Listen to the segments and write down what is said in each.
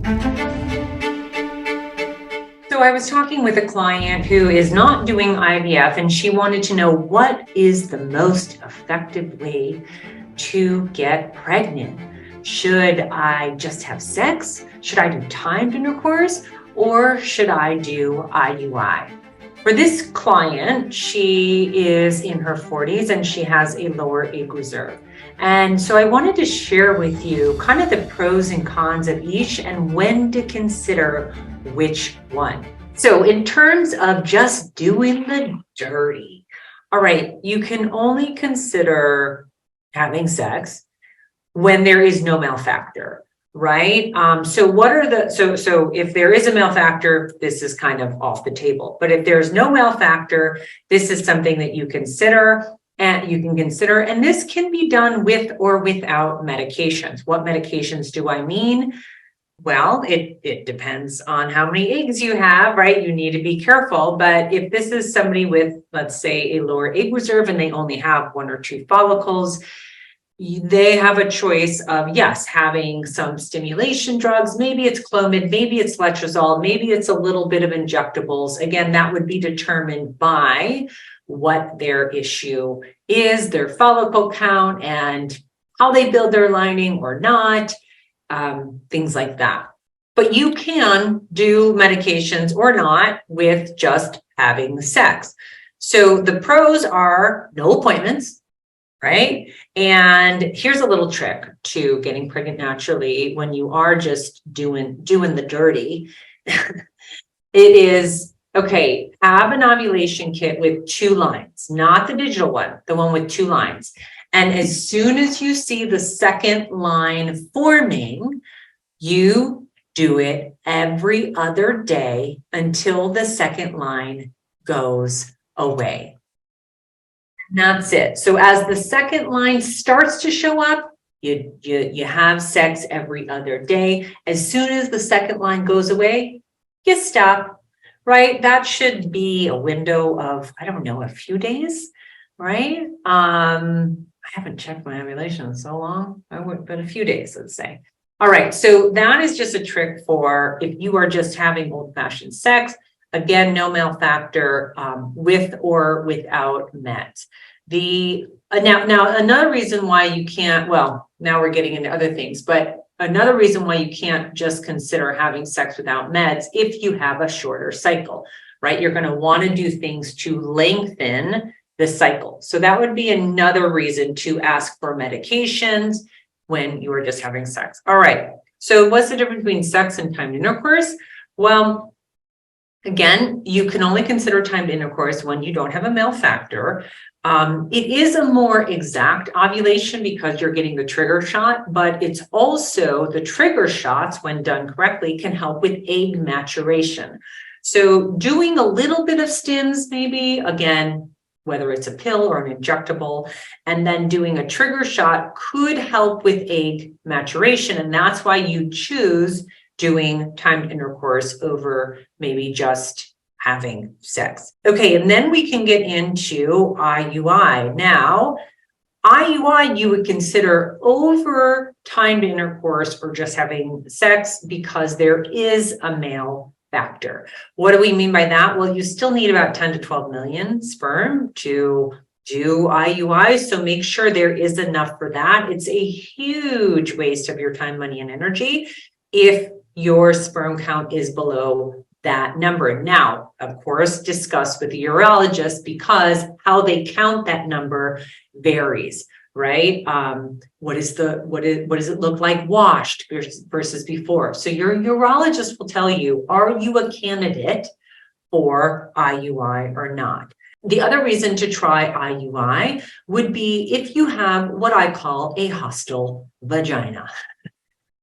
So I was talking with a client who is not doing IVF, and she wanted to know what is the most effective way to get pregnant. Should I just have sex? Should I do timed intercourse? Or should I do IUI? For this client, she is in her 40s and she has a lower egg reserve. And so I wanted to share with you kind of the pros and cons of each and when to consider which one. So in terms of just doing the dirty, all right, you can only consider having sex when there is no male factor, right? So what are the, so if there is a male factor, this is kind of off the table. But if there's no male factor, this is something that you consider. And this can be done with or without medications. What medications do I mean? Well, it depends on how many eggs you have, right? You need to be careful. But if this is somebody with, let's say, a lower egg reserve and they only have 1 or 2 follicles, they have a choice of, yes, having some stimulation drugs. Maybe it's Clomid, maybe it's letrozole, maybe it's a little bit of injectables. Again, that would be determined by what their issue is, their follicle count, and how they build their lining or not, things like that. But you can do medications or not with just having sex. So the pros are no appointments, right? And here's a little trick to getting pregnant naturally when you are just doing the dirty. It is, okay, have an ovulation kit with 2 lines, not the digital one, the one with 2 lines. And as soon as you see the second line forming, you do it every other day until the second line goes away. And that's it. So as the second line starts to show up, you have sex every other day. As soon as the second line goes away, you stop, right? That should be a window of, I don't know, a few days, right? I haven't checked my ovulation in so long. But a few days, let's say. All right, so that is just a trick for if you are just having old-fashioned sex. Again, no male factor, with or without meds. Now another reason why you can't, well, now we're getting into other things, but another reason why you can't just consider having sex without meds, if you have a shorter cycle, right? You're going to want to do things to lengthen the cycle. So that would be another reason to ask for medications when you are just having sex. All right. So what's the difference between sex and timed intercourse? Well, again, you can only consider timed intercourse when you don't have a male factor. It is a more exact ovulation because you're getting the trigger shot, but it's also the trigger shots, when done correctly, can help with egg maturation. So doing a little bit of stims, maybe, again, whether it's a pill or an injectable, and then doing a trigger shot could help with egg maturation. And that's why you choose doing timed intercourse over maybe just having sex. Okay, and then we can get into IUI. Now, IUI you would consider over timed intercourse or just having sex because there is a male factor. What do we mean by that? Well, you still need about 10 to 12 million sperm to do IUI. So make sure there is enough for that. It's a huge waste of your time, money, and energy if your sperm count is below that number. Now, of course, discuss with the urologist because how they count that number varies. Right? What does it look like washed versus before? So your urologist will tell you, are you a candidate for IUI or not? The other reason to try IUI would be if you have what I call a hostile vagina.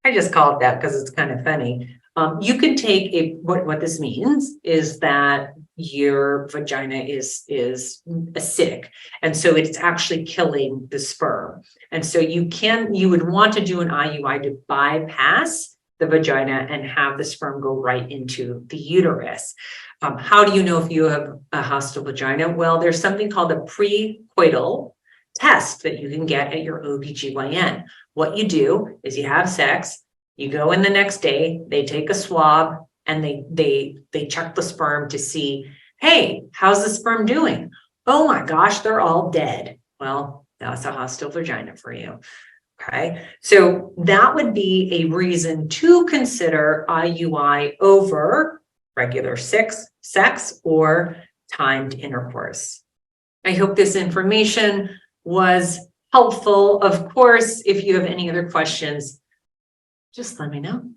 I just call it that because it's kind of funny. You can take what this means is that your vagina is acidic, and so it's actually killing the sperm. And so you would want to do an IUI to bypass the vagina and have the sperm go right into the uterus. How do you know if you have a hostile vagina? Well, there's something called a precoital test that you can get at your OBGYN. What you do is you have sex, You go in the next day, they take a swab and they check the sperm to see, hey, how's the sperm doing? Oh my gosh, they're all dead. Well, that's a hostile vagina for you. Okay, so that would be a reason to consider IUI over regular sex or timed intercourse. I hope this information was helpful. Of course, if you have any other questions, just let me know.